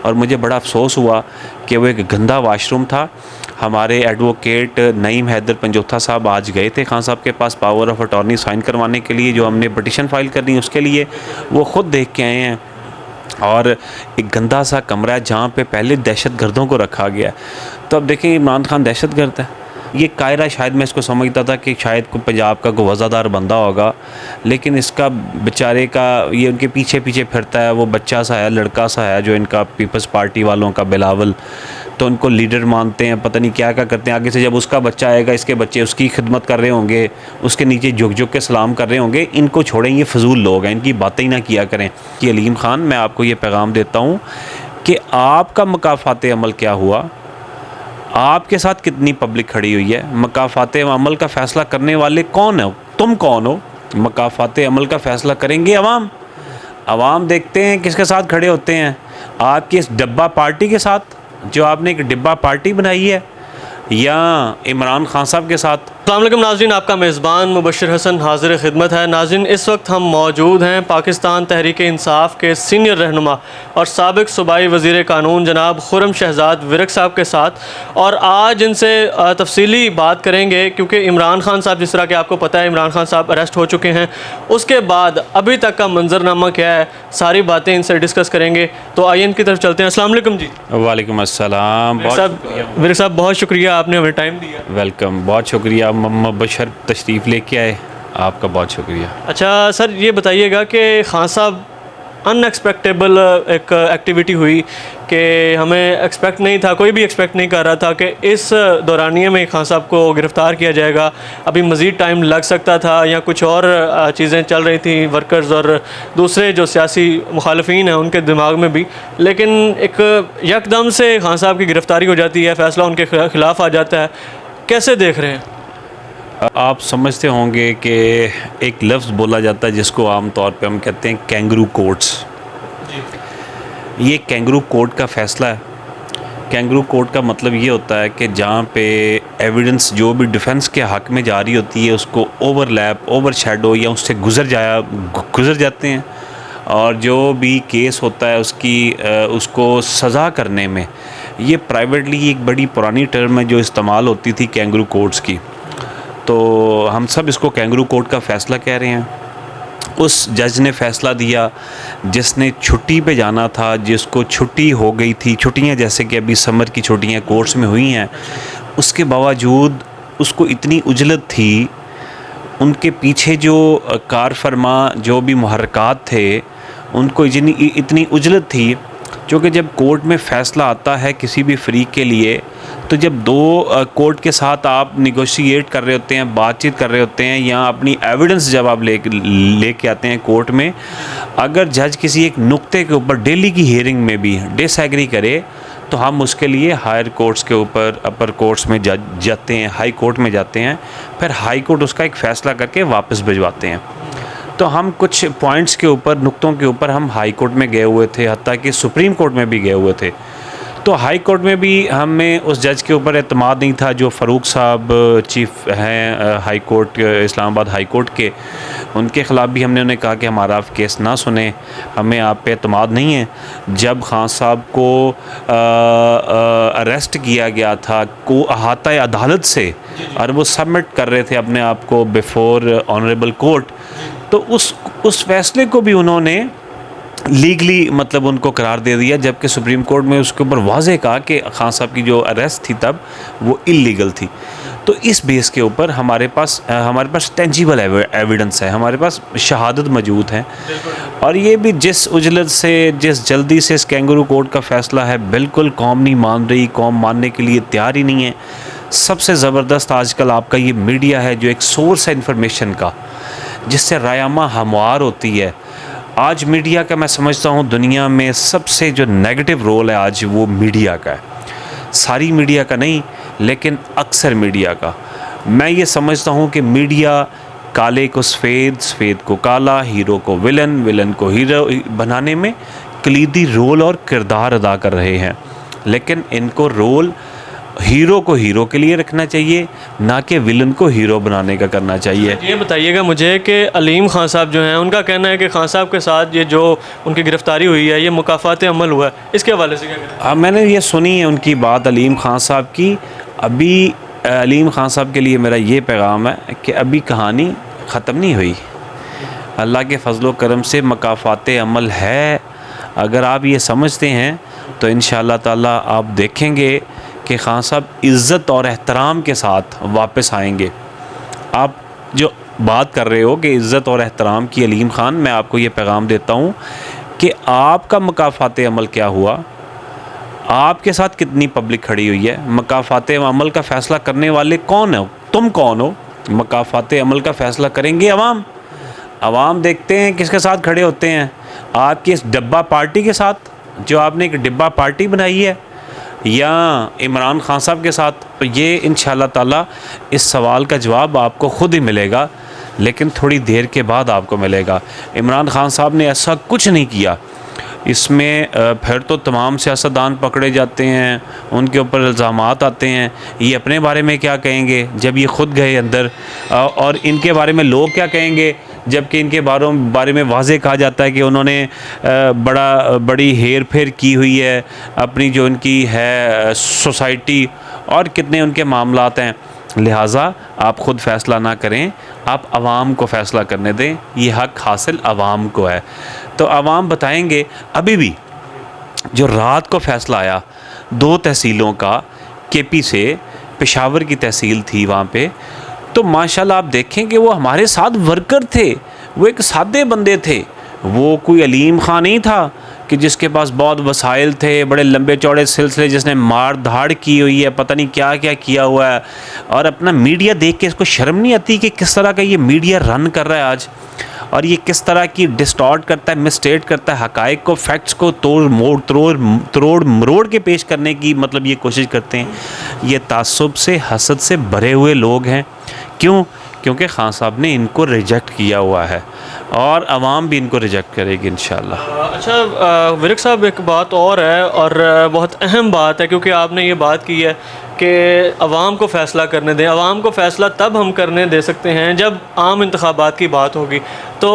और मुझे बड़ा अफसोस हुआ कि वो एक गंदा वाशरूम था। हमारे एडवोकेट नईम हैदर पंजोथा साहब आज गए थे खान साहब के पास पावर ऑफ अटॉर्नी साइन करवाने के लिए, जो हमने पटिशन फाइल करनी उसके लिए। वो ख़ुद देख के आए हैं और एक गंदा सा कमरा है जहाँ पे पहले दहशत गर्दों को रखा गया है। तो अब देखें इमरान खान दहशत गर्द है। ये कायरा शायद मैं इसको समझता था कि शायद कोई पंजाब का कोई वज़ादार बंदा होगा, लेकिन इसका बेचारे का ये उनके पीछे पीछे फिरता है। वो बच्चा सा है, लड़का सा है जो इनका पीपल्स पार्टी वालों का बिलावल, तो उनको लीडर मानते हैं, पता नहीं क्या क्या करते हैं। आगे से जब उसका बच्चा आएगा, इसके बच्चे उसकी खिदमत कर रहे होंगे, उसके नीचे झुक झुक के सलाम कर रहे होंगे। इनको छोड़ें, ये फजूल लोग हैं, इनकी बातें ही ना किया करें। कि अलीम खान, मैं आपको ये पैगाम देता हूँ कि आपका मकाफ़ात अमल क्या हुआ, आपके साथ कितनी पब्लिक खड़ी हुई है। मकाफ़ात अमल का फ़ैसला करने वाले कौन हो? तुम कौन हो? मकाफ़ात अमल का फ़ैसला करेंगे अवाम। अवाम देखते हैं किसके साथ खड़े होते हैं, आपकी इस डब्बा पार्टी के साथ जो आपने एक डिब्बा पार्टी बनाई है, या इमरान खान साहब के साथ। अस्सलाम वालेकुम नाज़रीन, आपका मेज़बान मुबश्शिर हसन हाज़िर खिदमत है। नाज़रीन, इस वक्त हम मौजूद हैं पाकिस्तान तहरीक इंसाफ के सीनियर रहनुमा और साबिक़ सूबाई वज़ीर कानून जनाब खुर्रम शहज़ाद विरक साहब के साथ, और आज इनसे तफसीली बात करेंगे क्योंकि इमरान खान साहब, जिस तरह कि आपको पता है, इमरान खान साहब अरेस्ट हो चुके हैं। उसके बाद अभी तक का मंजरनामा क्या है, सारी बातें इनसे डिस्कस करेंगे। तो आइए इनकी तरफ चलते हैं। अस्सलाम वालेकुम जी। वालेकुम अस्सलाम। विरक साहब, बहुत शुक्रिया, आपने हमें टाइम दिया। वेलकम, बहुत शुक्रिया। मोहम्मद बशर तशरीफ़ लेके आए, आपका बहुत शुक्रिया। अच्छा सर, ये बताइएगा कि खान साहब अनएक्सपेक्टेबल एक एक्टिविटी हुई कि हमें एक्सपेक्ट नहीं था, कोई भी एक्सपेक्ट नहीं कर रहा था कि इस दौरानिए में खान साहब को गिरफ़्तार किया जाएगा। अभी मज़ीद टाइम लग सकता था या कुछ और चीज़ें चल रही थी वर्कर्स और दूसरे जो सियासी मुखालफीन हैं उनके दिमाग में भी, लेकिन एक यकदम से खान साहब की गिरफ़्तारी हो जाती है, फ़ैसला उनके ख़िलाफ़ आ जाता है। कैसे देख रहे हैं? आप समझते होंगे कि एक लफ्ज़ बोला जाता है जिसको आम तौर पे हम कहते हैं कैंगरू कोर्ट्स। ये कैंगरू कोर्ट का फ़ैसला है। कैंगरू कोर्ट का मतलब ये होता है कि जहाँ पे एविडेंस जो भी डिफेंस के हक़ में जा रही होती है उसको ओवरलैप, ओवरशैडो या उससे गुज़र जाते हैं, और जो भी केस होता है उसको सज़ा करने में, ये प्राइवेटली एक बड़ी पुरानी टर्म है जो इस्तेमाल होती थी कैंगरू कोर्ट्स की। तो हम सब इसको कैंगरू कोर्ट का फ़ैसला कह रहे हैं। उस जज ने फ़ैसला दिया जिसने छुट्टी पे जाना था, जिसको छुट्टी हो गई थी, छुट्टियां जैसे कि अभी समर की छुट्टियां कोर्ट्स में हुई हैं, उसके बावजूद उसको इतनी उजलत थी, उनके पीछे जो कार फरमा जो भी मुहर्रकात थे उनको इतनी उजलत थी, क्योंकि जब कोर्ट में फ़ैसला आता है किसी भी फ़रीक के लिए, तो जब दो कोर्ट के साथ आप निगोशिएट कर रहे होते हैं, बातचीत कर रहे होते हैं, या अपनी एविडेंस जब आप लेके आते हैं कोर्ट में, अगर जज किसी एक नुक्ते के ऊपर डेली की हियरिंग में भी डिसएग्री करे, तो हम उसके लिए हायर कोर्ट्स के ऊपर, अपर कोर्ट्स में जाते हैं, हाई कोर्ट में जाते हैं, फिर हाई कोर्ट उसका एक फ़ैसला करके वापस भिजवाते हैं। तो हम कुछ पॉइंट्स के ऊपर, नुक्तों के ऊपर हम हाई कोर्ट में गए हुए थे, हत्ता कि सुप्रीम कोर्ट में भी गए हुए थे। तो हाई कोर्ट में भी हमें उस जज के ऊपर एतमाद नहीं था जो फ़ारूक साहब चीफ़ हैं high court, Islamabad high court के। उनके ख़िलाफ़ भी हमने उन्हें कहा कि हमारा आप केस ना सुने, हमें आप पे एतमाद नहीं है। जब खान साहब को अरेस्ट किया गया था को अहाता अदालत से, और वो सबमिट कर रहे थे अपने आप को बिफ़ोर ऑनरेबल कोर्ट, तो उस फैसले को भी उन्होंने लीगली मतलब उनको करार दे दिया, जबकि सुप्रीम कोर्ट में उसके ऊपर वाज़े कहा कि खान साहब की जो अरेस्ट थी तब वो इल्लीगल थी। तो इस बेस के ऊपर हमारे पास टेंजिबल एविडेंस है, हमारे पास शहादत मौजूद है। और ये भी जिस उजलत से, जिस जल्दी से इस कैंगरू कोर्ट का फ़ैसला है, बिल्कुल कौम नहीं मान रही, कौम मानने के लिए तैयार ही नहीं है। सबसे ज़बरदस्त आजकल आपका ये मीडिया है जो एक सोर्स है इन्फॉर्मेशन का, जिससे रायामा हमवार होती है। आज मीडिया का मैं समझता हूँ दुनिया में सबसे जो नेगेटिव रोल है आज वो मीडिया का है। सारी मीडिया का नहीं, लेकिन अक्सर मीडिया का। मैं ये समझता हूँ कि मीडिया काले को सफ़ेद, सफ़ेद को काला, हीरो को विलन, विलन को हीरो बनाने में कलीदी रोल और किरदार अदा कर रहे हैं। लेकिन इनको रोल हीरो को हीरो के लिए रखना चाहिए, ना कि विलन को हीरो बनाने का करना चाहिए। ये बताइएगा मुझे कि अलीम खान साहब जो हैं उनका कहना है कि खान साहब के साथ ये जो उनकी गिरफ़्तारी हुई है ये मुकाफ़ात अमल हुआ है, इसके हवाले से क्या कहना है? मैंने ये सुनी है उनकी बात अलीम खान साहब की। अभी अलीम खान साहब के लिए मेरा ये पैगाम है कि अभी कहानी ख़त्म नहीं हुई। अल्लाह के फजल व करम से मुकाफ़ात अमल है। अगर आप ये समझते हैं तो इंशाअल्लाह ताला आप देखेंगे कि खान साहब इज़्ज़त और एहतराम के साथ वापस आएंगे। आप जो बात कर रहे हो कि इज़्ज़त और एहतराम की अलीम खान, मैं आपको ये पैगाम देता हूँ कि आपका मुकाफ़ात अमल क्या हुआ, आपके साथ कितनी पब्लिक खड़ी हुई है। मुकाफ़ात अमल का फ़ैसला करने वाले कौन हो? तुम कौन हो? मुकाफ़ात अमल का फ़ैसला करेंगे अवाम। अवाम देखते हैं किसके साथ खड़े होते हैं, आपकी इस डिब्बा पार्टी के साथ जो आपने एक डिब्बा पार्टी बनाई है, या इमरान खान साहब के साथ। तो ये इंशाअल्लाह ताला इस सवाल का जवाब आपको ख़ुद ही मिलेगा, लेकिन थोड़ी देर के बाद आपको मिलेगा। इमरान खान साहब ने ऐसा कुछ नहीं किया। इसमें फिर तो तमाम सियासतदान पकड़े जाते हैं, उनके ऊपर इल्ज़ामात आते हैं। ये अपने बारे में क्या कहेंगे जब ये ख़ुद गए अंदर, और इनके बारे में लोग क्या कहेंगे जबकि इनके बारे में वाज़े कहा जाता है कि उन्होंने बड़ी हेर फेर की हुई है अपनी जो इनकी है सोसाइटी, और कितने उनके मामलात हैं। लिहाजा आप ख़ुद फ़ैसला ना करें, आप आवाम को फ़ैसला करने दें। ये हक़ हासिल आवाम को है, तो आवाम बताएंगे। अभी भी जो रात को फ़ैसला आया 2 तहसीलों का, केपी से पेशावर की तहसील थी वहाँ पे, तो माशाल्लाह आप देखें कि वो हमारे साथ वर्कर थे, वो एक सादे बंदे थे। वो कोई अलीम खान नहीं था कि जिसके पास बहुत वसाइल थे, बड़े लंबे चौड़े सिलसिले, जिसने मार धाड़ की हुई है, पता नहीं क्या क्या किया हुआ है। और अपना मीडिया देख के इसको शर्म नहीं आती कि किस तरह का ये मीडिया रन कर रहा है आज, और ये किस तरह की डिस्टॉर्ट करता है, मिसस्टेट करता है, हक़ाइक़ को, फैक्ट्स को तोड़ मरोड़ के पेश करने की मतलब ये कोशिश करते हैं। ये तासुब से, हसद से भरे हुए लोग हैं। क्यों? क्योंकि खान साहब ने इनको रिजेक्ट किया हुआ है, और आवाम भी इनको रिजेक्ट करेगी इंशाअल्लाह। अच्छा विरक साहब, एक बात और है, और बहुत अहम बात है, क्योंकि आपने ये बात की है कि आवाम को फ़ैसला करने दें। आवाम को फ़ैसला तब हम करने दे सकते हैं जब आम इंतखाबात की बात होगी। तो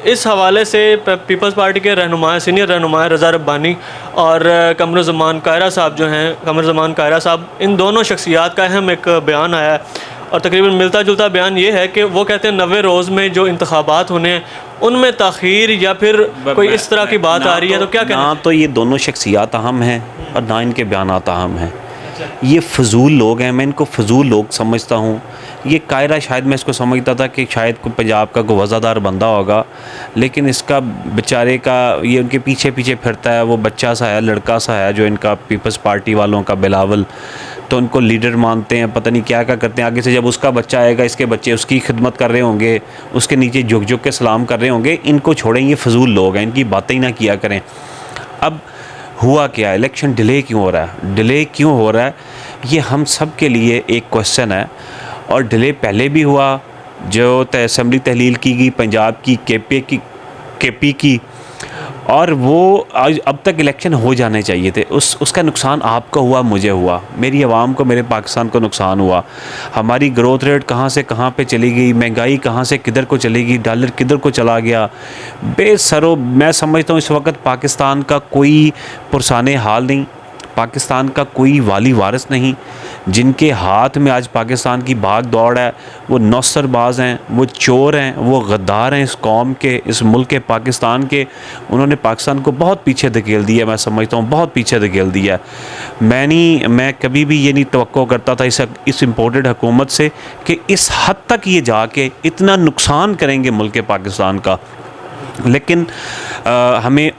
इस हवाले से पीपल्स पार्टी के रहनुमा, सीनियर रहनुमा रज़ा रब्बानी और कमरुज़्ज़मान कायरा साहब जो हैं, कमरुज़्ज़मान कायरा साहब, इन दोनों शख्सियात का अहम एक बयान आया है, और तकरीबन मिलता जुलता बयान ये है कि वो कहते हैं 90 रोज़ में जो इंतखाबात होने हैं उनमें ताख़ीर या फिर कोई इस तरह की बात आ रही है। तो क्या कहना? ना तो ये दोनों शख्सियात अहम हैं और ना इनके बयानात अहम हैं। ये फ़जूल लोग हैं, मैं इनको फ़जूल लोग समझता हूँ। ये कायरा शायद मैं इसको समझता था कि शायद कोई पंजाब का कोई वज़ादार बंदा होगा, लेकिन इसका बेचारे का ये उनके पीछे पीछे फिरता है। वो बच्चा सा है, लड़का सा है, जो इनका पीपल्स पार्टी वालों का बिलावल, तो उनको लीडर मानते हैं, पता नहीं क्या क्या करते हैं। आगे से जब उसका बच्चा आएगा, इसके बच्चे उसकी खिदमत कर रहे होंगे, उसके नीचे झुक झुक के सलाम कर रहे होंगे। इनको छोड़ें, ये फ़जूल लोग हैं, इनकी बातें ही ना किया करें। अब हुआ क्या? इलेक्शन डिले क्यों हो रहा है? डिले क्यों हो रहा है ये हम सब के लिए एक क्वेश्चन है। और डिले पहले भी हुआ, जो असम्बली तहलील की गई पंजाब की, केपी की, और वो आज अब तक इलेक्शन हो जाने चाहिए थे। उसका नुकसान आपको हुआ, मुझे हुआ, मेरी आवाम को, मेरे पाकिस्तान को नुकसान हुआ। हमारी ग्रोथ रेट कहाँ से कहाँ पे चली गई, महंगाई कहाँ से किधर को चली गई, डॉलर किधर को चला गया। बेसरो मैं समझता हूँ इस वक्त पाकिस्तान का कोई पुरसाने हाल नहीं, पाकिस्तान का कोई वाली वारिस नहीं। जिनके हाथ में आज पाकिस्तान की भाग दौड़ है वो नौसरबाज हैं, वो चोर हैं, वो गद्दार हैं इस कौम के, इस मुल्क के, पाकिस्तान के। उन्होंने पाकिस्तान को बहुत पीछे धकेल दिया, मैं समझता हूँ बहुत पीछे धकेल दिया। मैं कभी भी ये नहीं तवक्को करता था इस इम्पोर्टेड हुकूमत से कि इस हद तक ये जाके इतना नुकसान करेंगे मुल्क के पाकिस्तान का। लेकिन हमें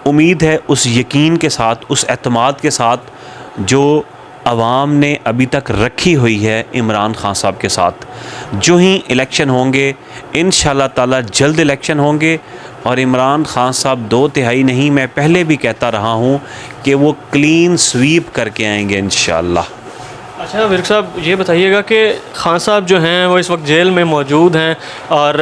उम्मीद है उस यकीन के साथ, उस एतमाद के साथ जो आवाम ने अभी तक रखी हुई है इमरान खान साहब के साथ। जो ही इलेक्शन होंगे इंशाअल्लाह ताला, जल्द इलेक्शन होंगे, और इमरान खान साहब 2/3 नहीं, मैं पहले भी कहता रहा हूँ कि वो क्लीन स्वीप करके आएंगे इंशाअल्लाह। अच्छा विरक साहब, ये बताइएगा कि खान साहब जो हैं वो इस वक्त जेल में मौजूद हैं, और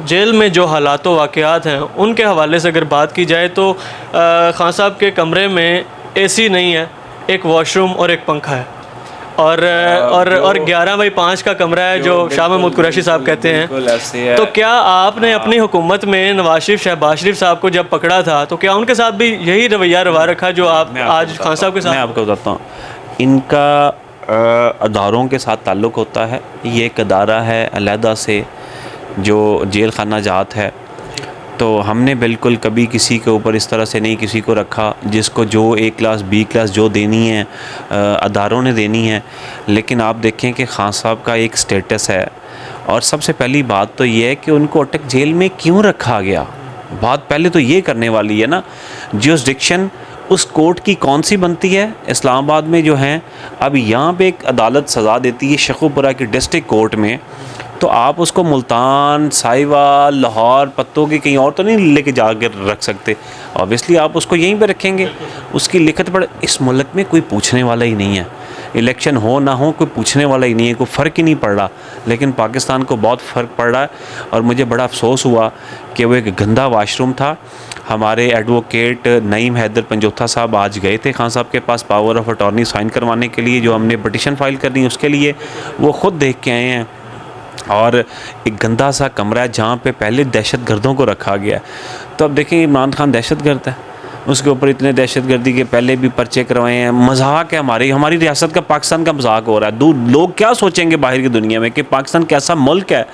जेल में जो हालात व वाक़यात हैं उनके हवाले से अगर बात की जाए तो खान साहब के कमरे में एसी नहीं है, एक वॉशरूम और एक पंखा है और 11x5 का कमरा है जो शाह महमूद कुरैशी साहब कहते हैं। तो क्या आपने अपनी हुकूमत में नवाज शरीफ, शहबाज शरीफ साहब को जब पकड़ा था तो क्या उनके साथ भी यही रवैया रवा रखा जो आप आज खान साहब के साथ? मैं आपको बताता हूँ, इनका अदारों के साथ ताल्लुक़ होता है। ये एक अदारा है अलहदा से जो जेल खाना जात है, तो हमने बिल्कुल कभी किसी के ऊपर इस तरह से नहीं किसी को रखा जिसको जो A क्लास B क्लास जो देनी है अदारों ने देनी है। लेकिन आप देखें कि खान साहब का एक स्टेटस है, और सबसे पहली बात तो ये है कि उनको अटक जेल में क्यों रखा गया। बात पहले तो ये करने वाली है ना, जुरिसडिक्शन उस कोर्ट की कौन सी बनती है इस्लामाबाद में जो है। अब यहाँ पे एक अदालत सज़ा देती है शेखुपुरा की डिस्ट्रिक्ट कोर्ट में, तो आप उसको मुल्तान, साहिवाल, लाहौर, पत्तों की कहीं और तो नहीं लेके जाकर रख सकते। ऑब्वियसली आप उसको यहीं पे रखेंगे। उसकी लिखत पढ़, इस मुल्क में कोई पूछने वाला ही नहीं है, इलेक्शन हो ना हो कोई पूछने वाला ही नहीं है, कोई फ़र्क ही नहीं पड़ रहा। लेकिन पाकिस्तान को बहुत फ़र्क पड़ रहा है, और मुझे बड़ा अफसोस हुआ कि वो एक गंदा वाशरूम था। हमारे एडवोकेट नईम हैदर पंजोथा साहब आज गए थे खान साहब के पास पावर ऑफ अटॉर्नी साइन करवाने के लिए, जो हमने पटिशन फ़ाइल करनी है उसके लिए, वो ख़ुद देख के आए हैं। और एक गंदा सा कमरा है जहाँ पे पहले दहशतगर्दों को रखा गया है। तो अब देखें इमरान खान दहशतगर्द है, उसके ऊपर इतने दहशतगर्दी के पहले भी पर्चे करवाए हैं। मजाक है, हमारी रियासत का पाकिस्तान का मजाक हो रहा है। लोग क्या सोचेंगे बाहर की दुनिया में कि पाकिस्तान कैसा मुल्क है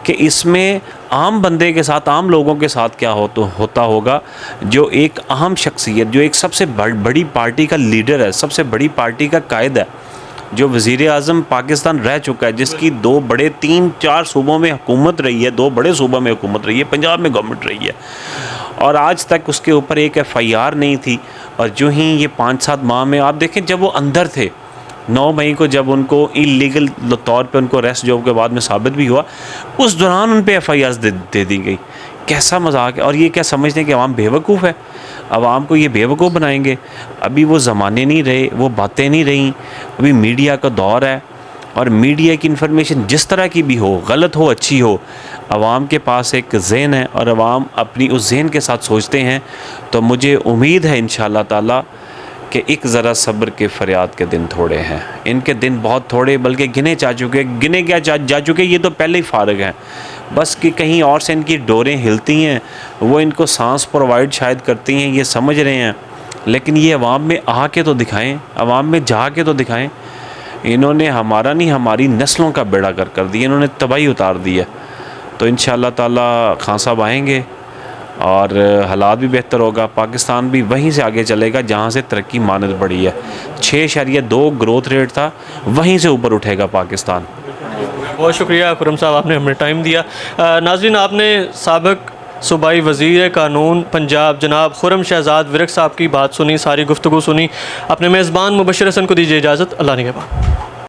कि इसमें आम बंदे के साथ, आम लोगों के साथ क्या होता होगा। जो एक अहम शख्सियत, जो एक सबसे बड़ी पार्टी का लीडर है, सबसे बड़ी पार्टी का कायद है, जो वज़ीर आज़म पाकिस्तान रह चुका है, जिसकी 3-4 सूबों में हुकूमत रही है, 2 बड़े सूबों में हुकूमत रही है, पंजाब में गवर्नमेंट रही है, और आज तक उसके ऊपर एक FIR नहीं थी। और जो ही ये 5-7 माह में आप देखें, जब वो अंदर थे 9 मई को, जब उनको इलीगल तौर पे उनको अरेस्ट जो के बाद में साबित भी हुआ, उस दौरान उन पे FIRs दे दी गई। कैसा मजाक है। और ये क्या समझते हैं कि अवाम बेवकूफ़ है, अवाम को ये बेवकूफ़ बनाएंगे। अभी वो ज़माने नहीं रहे, वो बातें नहीं रहीं। अभी मीडिया का दौर है, और मीडिया की इन्फॉर्मेशन जिस तरह की भी हो, गलत हो अच्छी हो, अवाम के पास एक ज़हन है और अवाम अपनी उस ज़हन के साथ सोचते हैं। तो मुझे उम्मीद है इंशाअल्लाह ताला कि एक ज़रा सब्र के फ़रियाद के दिन थोड़े हैं। इनके दिन बहुत थोड़े, बल्कि गिने क्या जा चुके, ये तो पहले ही फारग हैं। बस कि कहीं और से इनकी डोरें हिलती हैं, वो इनको सांस प्रोवाइड शायद करती हैं, ये समझ रहे हैं। लेकिन ये अवाम में आ के तो दिखाएं, अवाम में जा के तो दिखाएं। इन्होंने हमारा नहीं, हमारी नस्लों का बेड़ा कर दिया, इन्होंने तबाही उतार दी है। तो इंशाअल्लाह ताला खान साहब आएंगे और हालात भी बेहतर होगा। पाकिस्तान भी वहीं से आगे चलेगा जहाँ से तरक्की मानद बढ़ी है। 6.2 ग्रोथ रेट था, वहीं से ऊपर उठेगा पाकिस्तान। बहुत शुक्रिया खुर्रम साहब, आपने हमें टाइम दिया। नाज़रीन, आपने साबिक़ सूबाई वज़ीर कानून पंजाब जनाब खुर्रम शहजाद विरक साहब की बात सुनी, सारी गुफ्तगू सुनी। अपने मेज़बान मुबश्शिर हसन को दीजिए इजाज़त। अल्लाह निगहबान।